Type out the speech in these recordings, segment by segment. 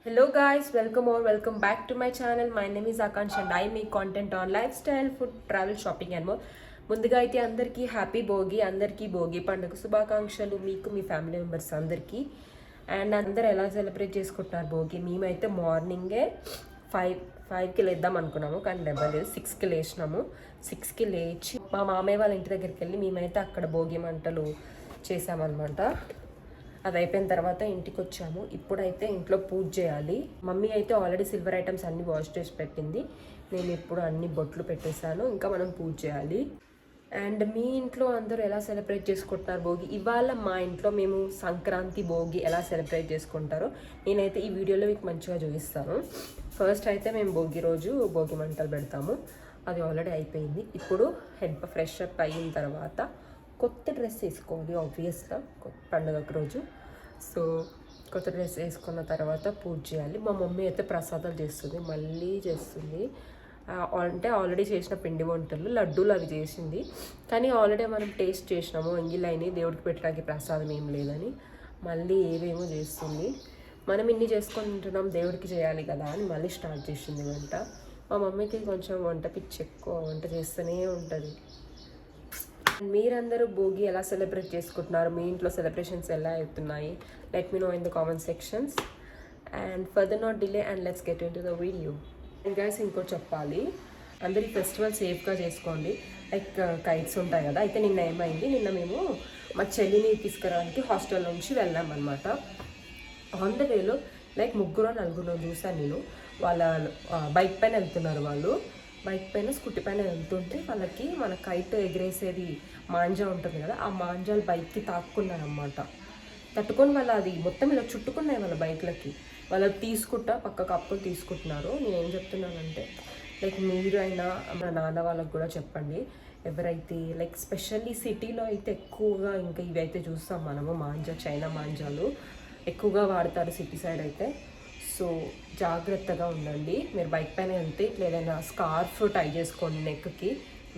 Hello guys, welcome back to my channel. My name is Akansh and I make content on lifestyle, food, travel, shopping and more. ముందుగా అయితే అందరికీ happy Bhogi, అందరికీ భోగి పండుగ శుభాకాంక్షలు మీకు మీ family members అందరికీ. And అందరు ఎలా సెలబ్రేట్ చేసుకుంటున్నారు భోగి? మేమైతే మార్నింగే ఫైవ్కి లేద్దాం అనుకున్నాము, కానీ లేవలేదు. 6కి లేచినాము. 6కి లేచి మా మామయ్య వాళ్ళ ఇంటి దగ్గరికి వెళ్ళి మేమైతే అక్కడ భోగి మంటలు చేసామన్నమాట. అది అయిపోయిన తర్వాత ఇంటికి వచ్చాము. ఇప్పుడైతే ఇంట్లో పూజ చేయాలి. మమ్మీ అయితే ఆల్రెడీ సిల్వర్ ఐటమ్స్ అన్ని వాష్ చేసి పెట్టింది. నేను ఇప్పుడు అన్ని బొట్లు పెట్టేశాను. ఇంకా మనం పూజ చేయాలి. అండ్ మీ ఇంట్లో అందరూ ఎలా సెలబ్రేట్ చేసుకుంటున్నారు భోగి? ఇవాళ మా ఇంట్లో మేము సంక్రాంతి భోగి ఎలా సెలబ్రేట్ చేసుకుంటారో నేనైతే ఈ వీడియోలో మీకు మంచిగా చూపిస్తాను. ఫస్ట్ అయితే మేము భోగి రోజు భోగి మంటలు పెడతాము. అది ఆల్రెడీ అయిపోయింది. ఇప్పుడు ఫ్రెష్ అప్ అయిన తర్వాత కొత్త డ్రెస్ వేసుకోవాలి ఆబ్వియస్గా పండుగకు రోజు. సో కొత్త డ్రెస్ వేసుకున్న తర్వాత పూజ చేయాలి. మా మమ్మీ అయితే ప్రసాదాలు చేస్తుంది, మళ్ళీ చేస్తుంది. అంటే ఆల్రెడీ చేసిన పిండి వంటలు లడ్డూలు అవి చేసింది, కానీ ఆల్రెడీ మనం టేస్ట్ చేసినాము. ఎంగిలైని దేవుడికి పెట్టడానికి ప్రసాదం ఏం లేదని మళ్ళీ ఏవేమో చేస్తుంది. మనం ఇన్ని చేసుకొని ఉంటున్నాం, దేవుడికి చేయాలి కదా అని మళ్ళీ స్టార్ట్ చేసింది వంట. మా మమ్మీకి కొంచెం వంట పిచ్చి ఎక్కువ, వంట చేస్తూనే ఉంటుంది. మీరందరూ భోగి ఎలా సెలబ్రేట్ చేసుకుంటున్నారు? మీ ఇంట్లో సెలబ్రేషన్స్ ఎలా అవుతున్నాయి? Let me know in the comment sections. And further not delay and let's get into the video. And guys ఇంకోటి చెప్పాలి, అందరి ఫెస్టివల్ సేఫ్గా చేసుకోండి. లైక్ కైట్స్ ఉంటాయి కదా. అయితే నిన్న ఏమైంది, నిన్న మేము మా చెల్లిని తీసుకురావడానికి హాస్టల్ నుంచి వెళ్ళామన్నమాట. ఆన్ ద వేలో లైక్ 3-4 చూసాను నేను. వాళ్ళ బైక్ పైన వెళ్తున్నారు. వాళ్ళు బైక్ పైన స్కూటీ పైన వెళ్తుంటే వాళ్ళకి మన కైట్ ఎగిరేసేది మాంజా ఉంటుంది కదా, ఆ మాంజాలు బైక్కి తాక్కున్నారన్నమాట. తట్టుకొని వాళ్ళు అది మొత్తం ఇలా చుట్టుకున్నాయి వాళ్ళ బైక్లకి. వాళ్ళు తీసుకుంటా పక్కకు అప్పులు తీసుకుంటున్నారు. నేనేం చెప్తున్నానంటే లైక్ మీరు అయినా మన నాన్న వాళ్ళకి కూడా చెప్పండి. ఎవరైతే లైక్ స్పెషల్లీ సిటీలో అయితే ఎక్కువగా ఇంకా ఇవైతే చూస్తాం మనము, మాంజా చైనా మాంజాలు ఎక్కువగా వాడతారు సిటీ సైడ్ అయితే. సో జాగ్రత్తగా ఉండండి. మీరు బైక్ పైన వెళ్తే ఇట్లా ఏదైనా స్కార్ఫ్ టై చేసుకోండి నెక్కి,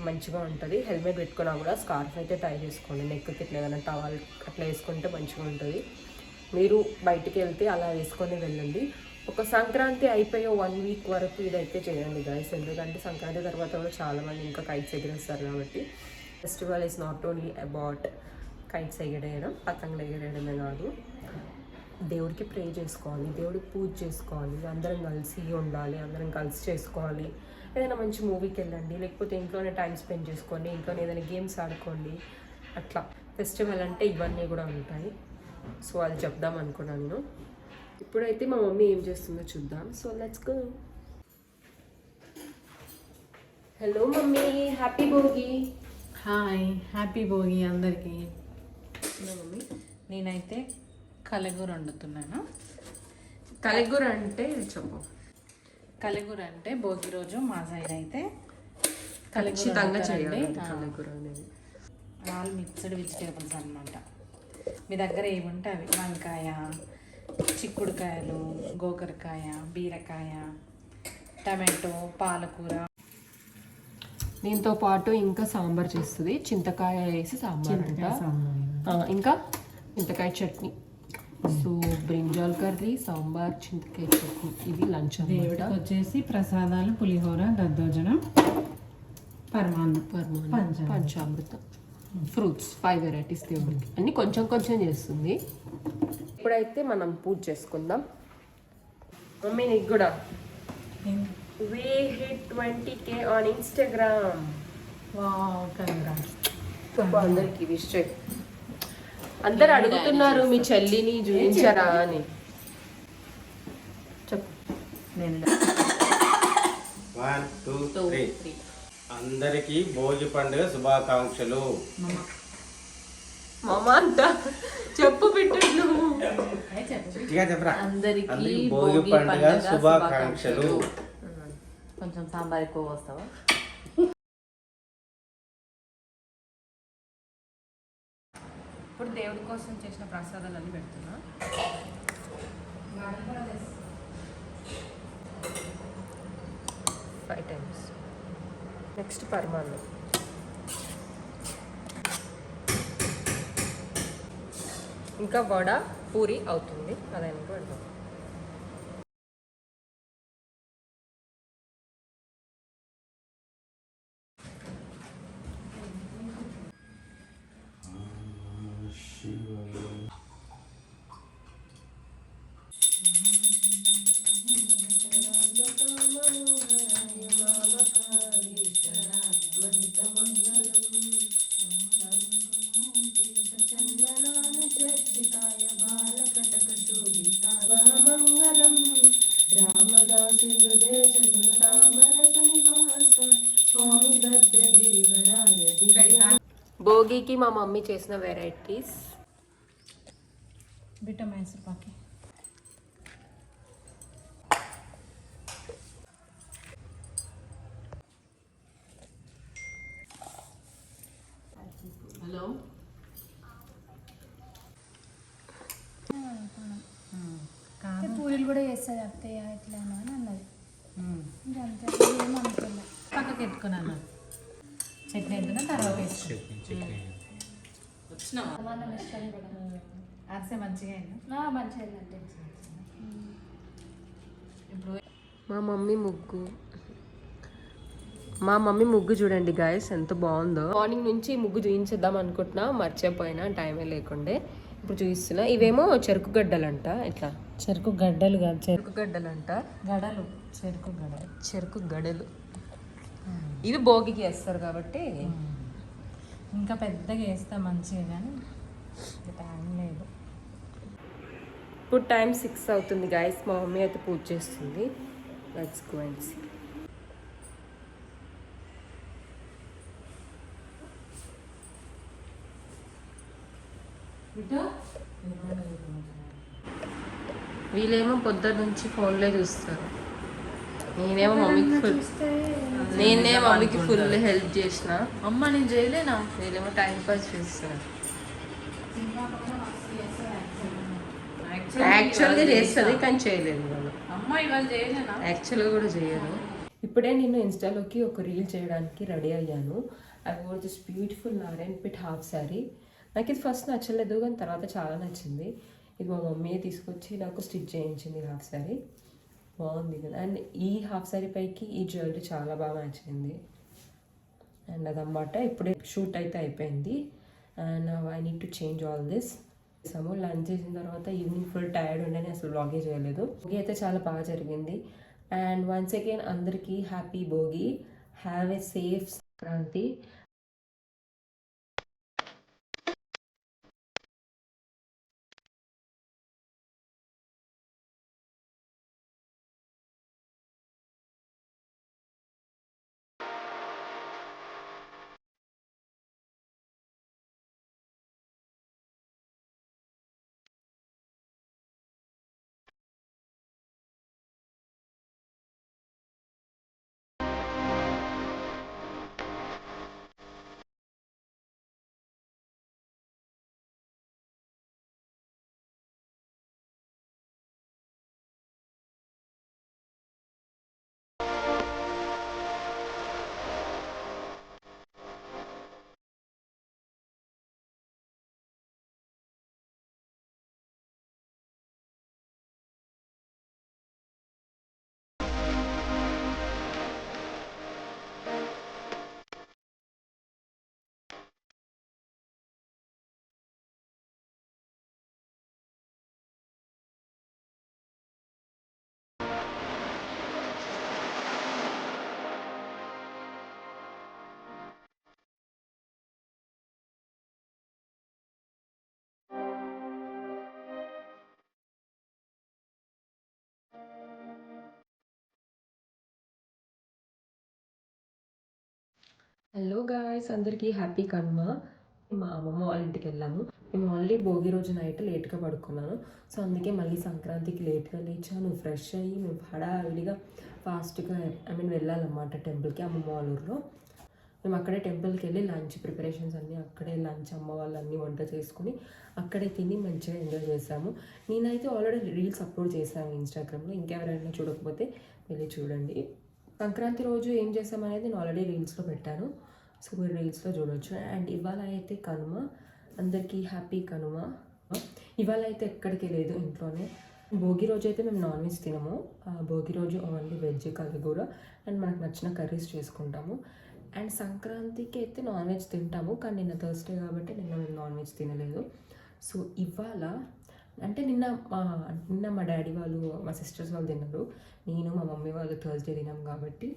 మంచిగా ఉంటుంది. హెల్మెట్ పెట్టుకున్నా కూడా స్కార్ఫ్ అయితే టై చేసుకోండి నెక్కి. ఇట్లా ఏదైనా టవల్ అట్లా వేసుకుంటే మంచిగా ఉంటుంది. మీరు బయటికి వెళ్తే అలా వేసుకొని వెళ్ళండి. ఒక సంక్రాంతి అయిపోయే 1 వీక్ వరకు ఇదైతే చేయండి గైస్. ఎందుకంటే సంక్రాంతి తర్వాత కూడా చాలామంది ఇంకా కైట్స్ ఎగిరేస్తారు కాబట్టి. Festival is not only about kites ఎగరేయడం, పతంగులు ఎగరేయడమే కాదు. దేవుడికి ప్రే చేసుకోవాలి, దేవుడికి పూజ చేసుకోవాలి, అందరం కలిసి ఉండాలి, అందరం కలిసి చేసుకోవాలి. ఏదైనా మంచి మూవీకి వెళ్ళండి, లేకపోతే ఇంట్లోనే టైం స్పెండ్ చేసుకోండి, ఇంట్లోనే ఏదైనా గేమ్స్ ఆడుకోండి. అట్లా ఫెస్టివల్ అంటే ఇవన్నీ కూడా ఉంటాయి. సో అది చెప్దాం అనుకున్నాను నేను. ఇప్పుడైతే మా మమ్మీ ఏం చేస్తుందో చూద్దాం. So let's go. Hello mummy, happy Bhogi. Hi, happy Bhogi అందరికీ. మమ్మీ నేనైతే కలగూర వండుతున్నాను. కలగూర అంటే చెప్పు. కలగూర అంటే భోగి రోజు మా సైడ్ అయితే ఖచ్చితంగా చేయాలి కలగూర అనేది. ఆల్ మిక్స్డ్ వెజిటేబుల్స్ అన్నమాట. మీ దగ్గర ఏముంటే అవి, వంకాయ, చిక్కుడుకాయలు, గోకరకాయ, బీరకాయ, టమాటో, పాలకూర. దీంతో పాటు ఇంకా సాంబార్ చేస్తుంది, చింతకాయ వేసి సాంబార్ అంట. ఇంకా చింతకాయ chutney. So brinjal curry, sambar, చింతకాయ చట్నీ, ఇది లంచ్. దేవుడికి వచ్చేసి ప్రసాదాలు, పులిహోర, దద్దోజనం, పంచామృతం, ఫ్రూట్స్, 5 వెరైటీస్ దేవుడికి. అన్ని కొంచెం కొంచెం చేస్తుంది. ఇప్పుడైతే మనం పూజ చేసుకుందాం. మమ్మీ నీకు కూడా we hit 20K on Instagram. అందరికి విష్ చేయి. అందరు అడుగుతున్నారు మీ చెల్లిని చూపించరా అని. చెప్పు. 1 2 3. అందరికి భోగి పండుగ శుభాకాంక్షలు. మామ అంట చెప్పు పెట్టు. అందరికి భోగి పండుగ శుభాకాంక్షలు. కొంచెం సాంబార్ ఎక్కువ వస్తావా? ఇప్పుడు దేవుడి కోసం చేసిన ప్రసాదాలన్నీ పెడుతున్నా. 5 times. నెక్స్ట్ పరమాన్నం. ఇంకా వడ పూరి అవుతుంది, అదైనా పెడతాం. భోగికి మా మమ్మీ చేసిన వెరైటీస్. బిట్ట మైసూర్ పాకి. హలో పూరీలు కూడా చేస్తుంది అత్తయ్య ఇట్లా అని అన్నది. ఇంకా అంతే ఏమనుకోలే. పక్కకి ఎత్తుకున్నాను. చట్నీ ఎంతున్నా తర్వాత వేసుకున్నాను. వచ్చినావా? మనం ఇష్టం కూడా అరిసె మంచిగా అయిందా? మంచిగా అయిందండి. ఇప్పుడు మా మమ్మీ ముగ్గు చూడండి గాయస్ ఎంత బాగుందో. మార్నింగ్ నుంచి ముగ్గు చూపించేద్దాం అనుకుంటున్నా, మర్చిపోయినా, టైమే లేకుండే. ఇప్పుడు చూపిస్తున్నా. ఇవేమో చెరుకు గడ్డలంట. ఇట్లా చెరుకు గడ్డలు కాదు, చెరుకు గడ్డలంట. గడలు, చెరుకు గడలు. ఇవి భోగికి వేస్తారు కాబట్టి ఇంకా పెద్దగా వేస్తా మంచిగా, కానీ టైం లేదు. ఇప్పుడు టైం 6 అవుతుంది గాయస్. మా మమ్మీ అయితే పూజ చేస్తుంది. Let's go and see. వీళ్ళేమో పొద్దున్న నుంచి ఫోన్లే చూస్తారు. నేనేమో మమ్మీకి ఫుల్ హెల్ప్ చేసిన. అమ్మ నేను చేయలేనా? వీళ్ళేమో టైం పాస్ చేస్తారు. యాక్చువల్గా చేస్తుంది కానీ చేయలేదు వాళ్ళు. అమ్మ ఇవాళ చేయలేనా? యాక్చువల్గా కూడా చేయను. ఇప్పుడే నేను ఇన్స్టాలోకి ఒక రీల్ చేయడానికి రెడీ అయ్యాను. I wore this beautiful Narayanpet half sari. నాకు ఇది ఫస్ట్ నచ్చలేదు కానీ తర్వాత చాలా నచ్చింది. ఇది మా మమ్మీ తీసుకొచ్చి నాకు స్టిచ్ చేయించింది హాఫ్ శారీ. బాగుంది కదా. అండ్ ఈ హాఫ్ శారీ పైకి ఈ జ్యువెలరీ చాలా బాగా మ్యాచ్ అయింది. అండ్ అదన్నమాట. ఇప్పుడే షూట్ అయితే అయిపోయింది. And I need to change all this. Lunch చేసిన తర్వాత ఈవినింగ్ ఫుల్ టైర్డ్ ఉండని అసలు బ్లాగే చేయలేదు. భోగి అయితే చాలా బాగా జరిగింది. అండ్ వన్స్ అగైన్ అందరికీ happy Bhogi. Have a safe Sankranti. Hello guys, అందరికీ హ్యాపీ కనుమ. మా అమ్మమ్మ వాళ్ళ ఇంటికి వెళ్ళాము. మేము ఆల్రెడీ భోగి రోజు నైట్ లేట్గా పడుకున్నాను. సో అందుకే మళ్ళీ సంక్రాంతికి లేట్గా లేచాను. ఫ్రెష్ అయ్యి మేము హడావిడిగా ఫాస్ట్గా వెళ్ళాలన్నమాట టెంపుల్కి, అమ్మమ్మ వాళ్ళ ఊరిలో. మేము అక్కడే టెంపుల్కి వెళ్ళి లంచ్ ప్రిపరేషన్స్ అన్నీ అక్కడే, లంచ్ అమ్మ వాళ్ళు అన్నీ వంట చేసుకుని అక్కడే తిని మంచిగా ఎంజాయ్ చేసాము. నేనైతే ఆల్రెడీ రీల్స్ అప్లోడ్ చేశాను ఇన్స్టాగ్రామ్లో. ఇంకెవరైనా చూడకపోతే వెళ్ళి చూడండి. సంక్రాంతి రోజు ఏం చేసామనేది నేను ఆల్రెడీ రీల్స్లో పెట్టాను. సో మీరు రీల్స్లో చూడవచ్చు. అండ్ ఇవాళ అయితే కనుమ. అందరికీ హ్యాపీ కనుమ. ఇవాళ అయితే ఎక్కడికి లేదు, ఇంట్లోనే. భోగి రోజు అయితే మేము నాన్ వెజ్ తినము. భోగి రోజు ఓన్లీ వెజ్ కలగూర అండ్ మనకు నచ్చిన కర్రీస్ చేసుకుంటాము. అండ్ సంక్రాంతికి అయితే నాన్ వెజ్ తింటాము, కానీ నిన్న థర్స్డే కాబట్టి నిన్న మేము నాన్ వెజ్ తినలేదు. సో ఇవాళ అంటే నిన్న మా డాడీ వాళ్ళు, మా సిస్టర్స్ వాళ్ళు తిన్నారు. నేను మా మమ్మీ వాళ్ళు థర్స్డే తినాం కాబట్టి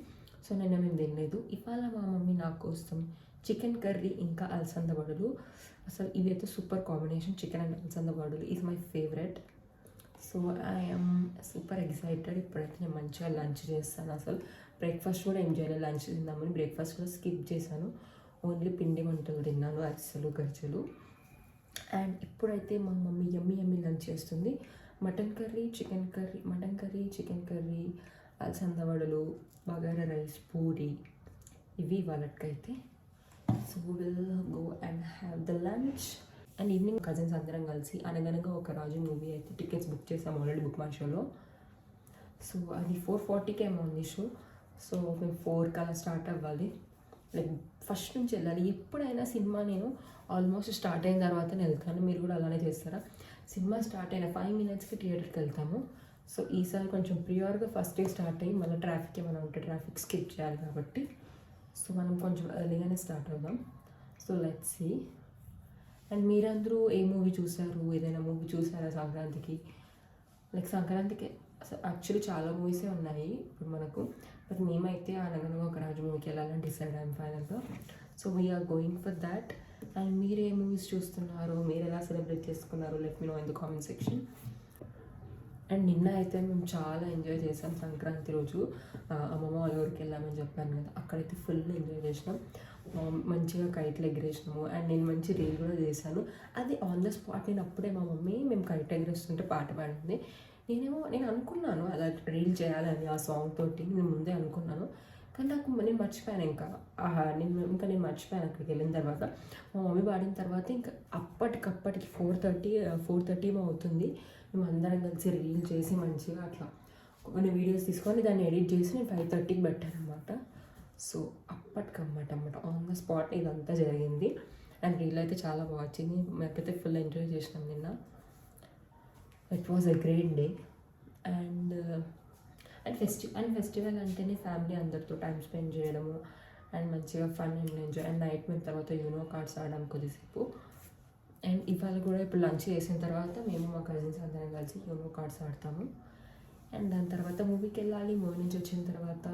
సో నిన్న మేము తినలేదు. ఇవాళ మా మమ్మీ నా కోసం చికెన్ కర్రీ ఇంకా అలసంద వడలు. అసలు ఇవైతే సూపర్ కాంబినేషన్. చికెన్ అండ్ అలసంద వడలు is my favourite. So I'm super excited. ఇప్పుడైతే నేను మంచిగా లంచ్ చేస్తాను. అసలు బ్రేక్ఫాస్ట్ కూడా ఏం చేయలేదు, లంచ్ తిందామని బ్రేక్ఫాస్ట్ కూడా స్కిప్ చేశాను. ఓన్లీ పిండి వంటలు తిన్నాను, అరిసెలు గరిచెలు. అండ్ ఇప్పుడైతే మా మమ్మీ యమ్మీ లంచ్ చేస్తుంది. మటన్ కర్రీ, చికెన్ కర్రీ, అలసంద వడలు, బగారా రైస్, పూరి, ఇవి వాళ్ళకైతే. So will go and have the lunch. And evening cousins అందరం కలిసి అనగనగా ఒక రాజు మూవీ అయితే టికెట్స్ బుక్ చేసాము ఆల్రెడీ బుక్ మై షోలో. సో అది 4:40కి ఏమో ఉంది షో. సో మేము 4కి అలా స్టార్ట్ అవ్వాలి. లైక్ ఫస్ట్ నుంచి వెళ్ళాలి. ఎప్పుడైనా సినిమా నేను ఆల్మోస్ట్ స్టార్ట్ అయిన తర్వాతనే వెళ్తాను. మీరు కూడా అలానే చేస్తారా? సినిమా స్టార్ట్ అయిన 5 minutesకి థియేటర్కి వెళ్తాము. సో ఈసారి కొంచెం ప్రియార్గా ఫస్ట్ డే స్టార్ట్ అయ్యి మళ్ళీ ట్రాఫిక్ ఏమైనా ఉంటే ట్రాఫిక్ స్కిప్ చేయాలి కాబట్టి సో మనం కొంచెం ఎర్లీగానే స్టార్ట్ అవుదాం. So let's see. అండ్ మీరందరూ ఏ మూవీ చూసారు? ఏదైనా మూవీ చూసారా సంక్రాంతికి? లైక్ సంక్రాంతికి యాక్చువల్లీ చాలా మూవీసే ఉన్నాయి ఇప్పుడు మనకు. బట్ మేమైతే అనగనగా ఒక రాజు మూవీకి వెళ్ళాలని డిసైడ్ అయ్యాం ఫైనల్గా. So we're going for that. And మీరు ఏ మూవీస్ చూస్తున్నారు? మీరు ఎలా సెలబ్రేట్ చేసుకున్నారు? Let me know in the comment section. And నిన్న అయితే మేము చాలా ఎంజాయ్ చేసాం సంక్రాంతి రోజు. అమ్మమ్మ వాళ్ళ ఊరికి వెళ్ళామని చెప్పాను కదా, అక్కడైతే ఫుల్ ఎంజాయ్ చేసినాం. మంచిగా కైట్లు ఎగిరేసినాము. అండ్ నేను మంచి రీల్ కూడా చేశాను. అది ఆన్ ద స్పాట్. నేను అప్పుడే మా మమ్మీ మేము కైట్ ఎగిరేస్తుంటే పాట పాడింది. నేను అనుకున్నాను అలా రీల్ చేయాలని ఆ సాంగ్ తోటి. నేను ముందే అనుకున్నాను కానీ నేను మర్చిపోయాను. నేను మర్చిపోయాను అక్కడికి వెళ్ళిన తర్వాత. మా మమ్మీ పాడిన తర్వాత ఇంకా అప్పటికప్పటికి 4:30 ఏమో అవుతుంది. మేము అందరం కలిసి రీల్ చేసి మంచిగా అట్లా కొన్ని వీడియోస్ తీసుకొని దాన్ని ఎడిట్ చేసి నేను 5:30కి పెట్టాను అనమాట. సో అప్పటికమ్మటమాట ఆన్ ద స్పాట్ ఇదంతా జరిగింది. అండ్ రీల్ అయితే చాలా బాగా వచ్చింది. మేమైతే ఫుల్ ఎంజాయ్ చేసినాం నిన్న. It was a great day. And festival అంటేనే ఫ్యామిలీ అందరితో టైం స్పెండ్ చేయడము అండ్ మంచిగా fun and enjoy. And night మేము తర్వాత యూనో కార్డ్స్ ఆడడం కొద్దిసేపు. అండ్ ఇవాళ కూడా ఇప్పుడు లంచ్ చేసిన తర్వాత మేము మా కజిన్స్ అందరం కలిసి యూనో కార్డ్స్ ఆడతాము. అండ్ దాని తర్వాత మూవీకి వెళ్ళాలి. మూవీ నుంచి వచ్చిన తర్వాత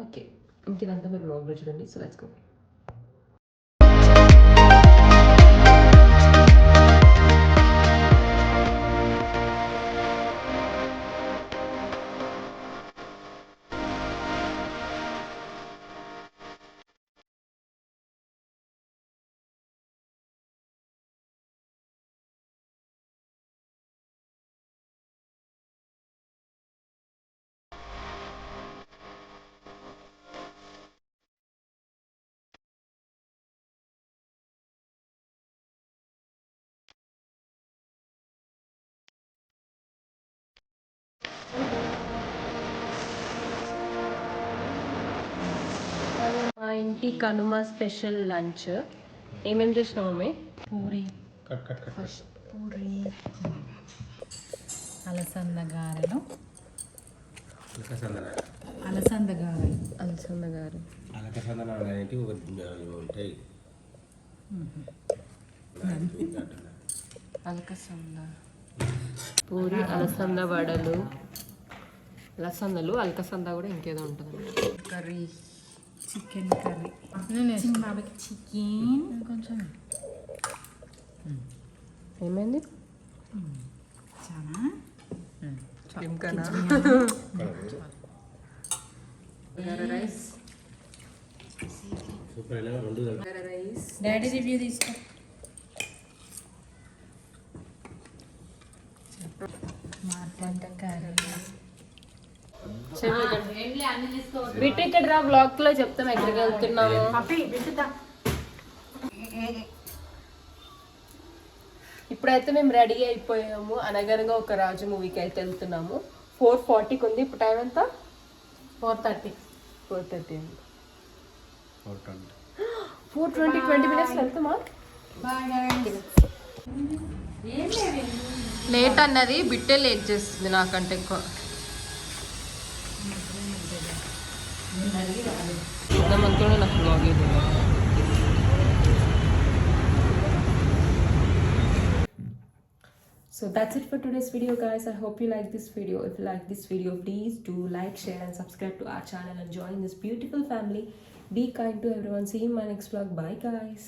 ఓకే ఇంటిదంతా మీరు బ్లాగ్లో చూడండి. So let's go. మా ఇంటి కనుమ స్పెషల్ లంచ్. ఏమేమి చేసినావు మమ్మీ? పూరి, ఫస్ట్ పూరి, అలసంద గారెలు, అలసంద గారెలు ఉంటాయి. అలకసంద, పూరి, అలసంద వడలు, అలకసంద కూడా ఇంకేదో ఉంటుంది. కర్రీ, చికెన్ కర్రీ, బాబాకి చికెన్ కొంచెం ఏమైంది? చాలా రైస్. డాడీ రివ్యూ తీసుకో. బిట్టు ఇక్కడ రా, బ్లాగ్ లో చెప్తాం ఎక్కడికి వెళ్తున్నాము. ఇప్పుడైతే మేము రెడీ అయిపోయాము. అనగనగా ఒక రాజు మూవీకి అయితే వెళ్తున్నాము. 4:40కి ఉంది. ఇప్పుడు టైం ఎంత? 4:30. 4:20 20 minutes వెళ్తామా? లేట్ అన్నది బిట్టే లేట్ చేస్తుంది నాకంటే ఎక్కువ. నాకు blog So that's it for today's video, guys. I hope you like this video. If you like this video, please do like, share and subscribe to our channel and join this beautiful family. Be kind to everyone. See you in my next vlog. Bye, guys.